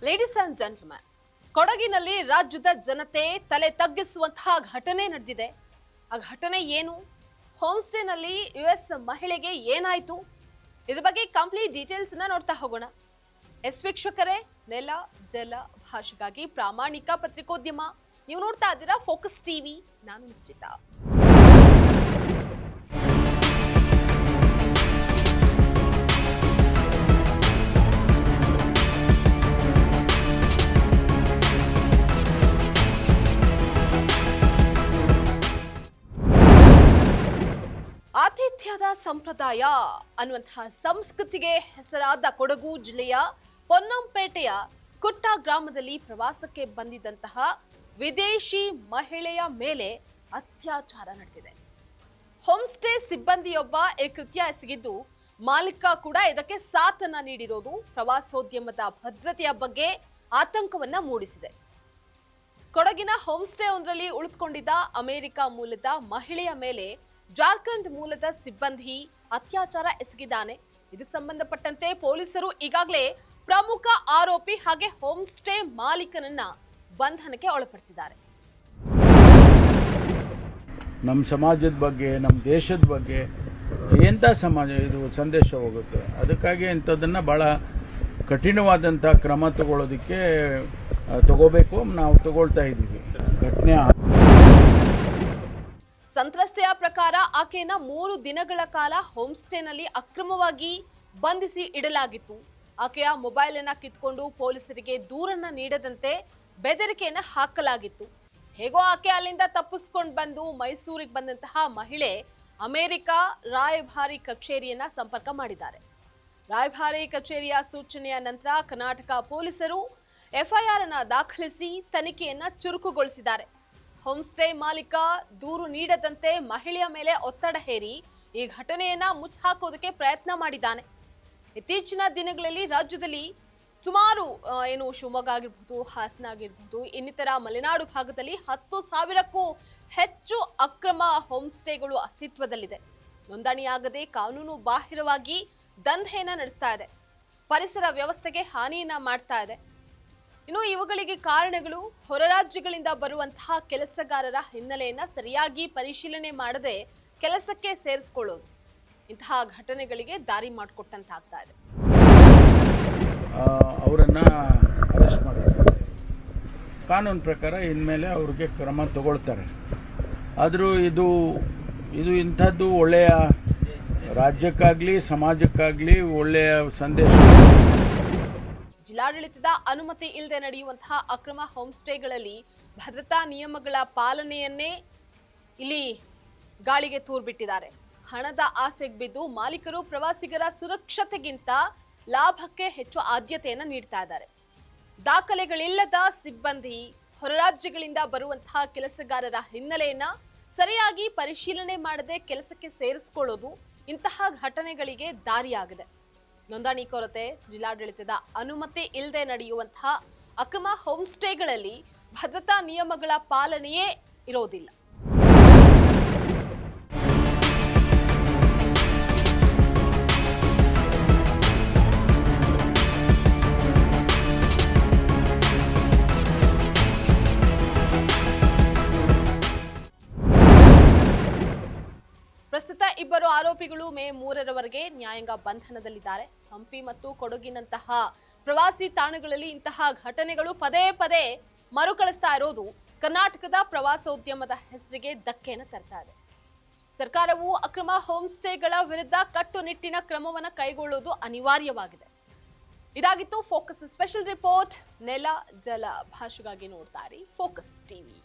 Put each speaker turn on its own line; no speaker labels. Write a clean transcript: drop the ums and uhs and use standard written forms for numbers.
Ladies and gentleman, ಕೊಡಗಿನಲ್ಲಿ ರಾಜ್ಯದ ಜನತೆ ತಲೆ ತಗ್ಗಿಸುವಂತಹ ಘಟನೆ ನಡೆದಿದೆ. ಆ ಘಟನೆ ಏನು? ಹೋಮ್ ಸ್ಟೇನಲ್ಲಿ ಯುಎಸ್ ಮಹಿಳೆಗೆ ಏನಾಯ್ತು? ಇದ್ರ ಬಗ್ಗೆ ಕಂಪ್ಲೀಟ್ ಡೀಟೇಲ್ಸ್ ನೋಡ್ತಾ ಹೋಗೋಣ. ವೀಕ್ಷಕರೇ, ನೆಲ ಜಲ ಭಾಷೆಗಾಗಿ ಪ್ರಾಮಾಣಿಕ ಪತ್ರಿಕೋದ್ಯಮ. ನೀವು ನೋಡ್ತಾ ಇದ್ದೀರಾ ಫೋಕಸ್ ಟಿವಿ. ನಾನು ನಿಶ್ಚಿತ. ಆತಿಥ್ಯದ ಸಂಪ್ರದಾಯ ಅನ್ನುವಂತಹ ಸಂಸ್ಕೃತಿಗೆ ಹೆಸರಾದ ಕೊಡಗು ಜಿಲ್ಲೆಯ ಪೊನ್ನಂಪೇಟೆಯ ಕುಟ್ಟ ಗ್ರಾಮದಲ್ಲಿ ಪ್ರವಾಸಕ್ಕೆ ಬಂದಿದ್ದಂತಹ ವಿದೇಶಿ ಮಹಿಳೆಯ ಮೇಲೆ ಅತ್ಯಾಚಾರ ನಡೆದಿದೆ. ಹೋಮ್ ಸ್ಟೇ ಸಿಬ್ಬಂದಿಯೊಬ್ಬ ಈ ಕೃತ್ಯ ಎಸಗಿದ್ದು, ಮಾಲೀಕ ಕೂಡ ಇದಕ್ಕೆ ಸಾಥನ್ನ ನೀಡಿರೋದು ಪ್ರವಾಸೋದ್ಯಮದ ಭದ್ರತೆಯ ಬಗ್ಗೆ ಆತಂಕವನ್ನ ಮೂಡಿಸಿದೆ. ಕೊಡಗಿನ ಹೋಮ್ ಸ್ಟೇ ಒಂದರಲ್ಲಿ ಉಳಿದುಕೊಂಡಿದ್ದ ಅಮೆರಿಕ ಮೂಲದ ಮಹಿಳೆಯ ಮೇಲೆ ಜಾರ್ಖಂಡ್ ಮೂಲದ ಸಿಬ್ಬಂದಿ ಅತ್ಯಾಚಾರ ಎಸಗಿದ್ದಾನೆ. ಇದಕ್ಕೆ ಸಂಬಂಧಪಟ್ಟಂತೆ ಪೊಲೀಸರು ಈಗಾಗಲೇ ಪ್ರಮುಖ ಆರೋಪಿ ಹಾಗೆ ಹೋಮ್ ಸ್ಟೇ ಮಾಲೀಕನನ್ನ ಬಂಧನಕ್ಕೆ ಒಳಪಡಿಸಿದ್ದಾರೆ.
ನಮ್ಮ ಸಮಾಜದ ಬಗ್ಗೆ, ನಮ್ಮ ದೇಶದ ಬಗ್ಗೆ ಎಂಥ ಸಮಾಜ ಇದು ಸಂದೇಶ ಹೋಗುತ್ತೆ. ಅದಕ್ಕಾಗಿ ಇಂಥದ್ದನ್ನು ಭಾಳ ಕಠಿಣವಾದಂಥ ಕ್ರಮ ತಗೋಬೇಕು. ನಾವು ತಗೊಳ್ತಾ ಇದ್ದೀವಿ. ಘಟನೆ
ಸಂತ್ರಸ್ತೆಯ ಪ್ರಕಾರ ಆಕೆಯನ್ನ 3 ದಿನಗಳ ಕಾಲ ಹೋಮ್ ಸ್ಟೇನಲ್ಲಿ ಅಕ್ರಮವಾಗಿ ಬಂಧಿಸಿ ಇಡಲಾಗಿತ್ತು. ಆಕೆಯ ಮೊಬೈಲ್ ಅನ್ನ ಕಿತ್ಕೊಂಡು ಪೊಲೀಸರಿಗೆ ದೂರನ್ನ ನೀಡದಂತೆ ಬೆದರಿಕೆಯನ್ನ ಹಾಕಲಾಗಿತ್ತು. ಹೇಗೋ ಆಕೆ ಅಲ್ಲಿಂದ ತಪ್ಪಿಸ್ಕೊಂಡು ಬಂದು ಮೈಸೂರಿಗೆ ಬಂದಂತಹ ಮಹಿಳೆ ಅಮೆರಿಕ ರಾಯಭಾರಿ ಕಚೇರಿಯನ್ನ ಸಂಪರ್ಕ ಮಾಡಿದ್ದಾರೆ. ರಾಯಭಾರಿ ಕಚೇರಿಯ ಸೂಚನೆಯ ನಂತರ ಕರ್ನಾಟಕ ಪೊಲೀಸರು ಎಫ್ಐಆರ್ ಅನ್ನ ದಾಖಲಿಸಿ ತನಿಖೆಯನ್ನ ಚುರುಕುಗೊಳಿಸಿದ್ದಾರೆ. ಹೋಮ್ ಸ್ಟೇ ಮಾಲೀಕ ದೂರು ನೀಡದಂತೆ ಮಹಿಳೆಯ ಮೇಲೆ ಒತ್ತಡ ಹೇರಿ ಈ ಘಟನೆಯನ್ನ ಮುಚ್ಚಾಕೋದಕ್ಕೆ ಪ್ರಯತ್ನ ಮಾಡಿದ್ದಾನೆ. ಇತ್ತೀಚಿನ ದಿನಗಳಲ್ಲಿ ರಾಜ್ಯದಲ್ಲಿ ಸುಮಾರು ಶಿವಮೊಗ್ಗ ಆಗಿರ್ಬಹುದು, ಹಾಸನ ಆಗಿರ್ಬಹುದು, ಇನ್ನಿತರ ಮಲೆನಾಡು ಭಾಗದಲ್ಲಿ 10,000ಕ್ಕೂ ಹೆಚ್ಚು ಅಕ್ರಮ ಹೋಮ್ ಸ್ಟೇಗಳು ಅಸ್ತಿತ್ವದಲ್ಲಿದೆ. ನೋಂದಣಿಯಾಗದೆ ಕಾನೂನು ಬಾಹಿರವಾಗಿ ದಂಧೆಯನ್ನ ನಡೆಸ್ತಾ ಇದೆ. ಪರಿಸರ ವ್ಯವಸ್ಥೆಗೆ ಹಾನಿಯನ್ನ ಮಾಡ್ತಾ ಇದೆ. ಇನ್ನು ಇವುಗಳಿಗೆ ಕಾರಣಗಳು ಹೊರ ರಾಜ್ಯಗಳಿಂದ ಬರುವಂತಹ ಕೆಲಸಗಾರರ ಹಿನ್ನೆಲೆಯನ್ನ ಸರಿಯಾಗಿ ಪರಿಶೀಲನೆ ಮಾಡದೆ ಕೆಲಸಕ್ಕೆ ಸೇರಿಸಿಕೊಳ್ಳೋದು. ಇಂತಹ ಘಟನೆಗಳಿಗೆ ದಾರಿ ಮಾಡಿಕೊಟ್ಟಂತಾಗ್ತಾ ಇದೆ.
ಅವರನ್ನ ಅರೆಸ್ಟ್ ಮಾಡಿದ್ದಾರೆ. ಕಾನೂನು ಪ್ರಕಾರ ಇನ್ಮೇಲೆ ಅವ್ರಿಗೆ ಕ್ರಮ ತಗೊಳ್ತಾರೆ. ಆದರೂ ಇದು ಇಂಥದ್ದು ಒಳ್ಳೆಯ ರಾಜ್ಯಕ್ಕಾಗಲಿ ಸಮಾಜಕ್ಕಾಗಲಿ ಒಳ್ಳೆಯ ಸಂದೇಶ.
ಜಿಲ್ಲಾಡಳಿತದ ಅನುಮತಿ ಇಲ್ಲದೆ ನಡೆಯುವಂತಹ ಅಕ್ರಮ ಹೋಮ್ ಸ್ಟೇಗಳಲ್ಲಿ ಭದ್ರತಾ ನಿಯಮಗಳ ಪಾಲನೆಯನ್ನೇ ಇಲ್ಲಿ ಗಾಳಿಗೆ ತೂರ್ಬಿಟ್ಟಿದ್ದಾರೆ. ಹಣದ ಆಸೆಗೆ ಬಿದ್ದು ಮಾಲೀಕರು ಪ್ರವಾಸಿಗರ ಸುರಕ್ಷತೆಗಿಂತ ಲಾಭಕ್ಕೆ ಹೆಚ್ಚು ಆದ್ಯತೆಯನ್ನು ನೀಡ್ತಾ ಇದ್ದಾರೆ. ದಾಖಲೆಗಳಿಲ್ಲದ ಸಿಬ್ಬಂದಿ, ಹೊರ ರಾಜ್ಯಗಳಿಂದ ಬರುವಂತಹ ಕೆಲಸಗಾರರ ಹಿನ್ನೆಲೆಯನ್ನ ಸರಿಯಾಗಿ ಪರಿಶೀಲನೆ ಮಾಡದೆ ಕೆಲಸಕ್ಕೆ ಸೇರಿಸಿಕೊಳ್ಳೋದು ಇಂತಹ ಘಟನೆಗಳಿಗೆ ದಾರಿಯಾಗಿದೆ. ನೋಂದಣಿ ಕೊರತೆ, ಜಿಲ್ಲಾಡಳಿತದ ಅನುಮತಿ ಇಲ್ಲದೆ ನಡೆಯುವಂತಹ ಅಕ್ರಮ ಹೋಮ್ ಸ್ಟೇಗಳಲ್ಲಿ ಭದ್ರತಾ ನಿಯಮಗಳ ಪಾಲನೆಯೇ ಇರೋದಿಲ್ಲ. ಪ್ರಸ್ತುತ ಇಬ್ಬರು ಆರೋಪಿಗಳು ಮೇ 3ರವರೆಗೆ ನ್ಯಾಯಾಂಗ ಬಂಧನದಲ್ಲಿದ್ದಾರೆ. ಹಂಪಿ ಮತ್ತು ಕೊಡಗಿನಂತಹ ಪ್ರವಾಸಿ ತಾಣಗಳಲ್ಲಿ ಇಂತಹ ಘಟನೆಗಳು ಪದೇ ಪದೇ ಮರುಕಳಿಸ್ತಾ ಇರೋದು ಕರ್ನಾಟಕದ ಪ್ರವಾಸೋದ್ಯಮದ ಹೆಸರಿಗೆ ಧಕ್ಕೆಯನ್ನು ತರ್ತಾ ಇದೆ. ಸರ್ಕಾರವು ಅಕ್ರಮ ಹೋಮ್ ಸ್ಟೇಗಳ ವಿರುದ್ಧ ಕಟ್ಟುನಿಟ್ಟಿನ ಕ್ರಮವನ್ನು ಕೈಗೊಳ್ಳುವುದು ಅನಿವಾರ್ಯವಾಗಿದೆ. ಇದಾಗಿತ್ತು ಫೋಕಸ್ ಸ್ಪೆಷಲ್ ರಿಪೋರ್ಟ್. ನೆಲ ಜಲ ಭಾಷೆಗಾಗಿ ನೋಡ್ತಾ ಇರಿ ಫೋಕಸ್ ಟಿವಿ.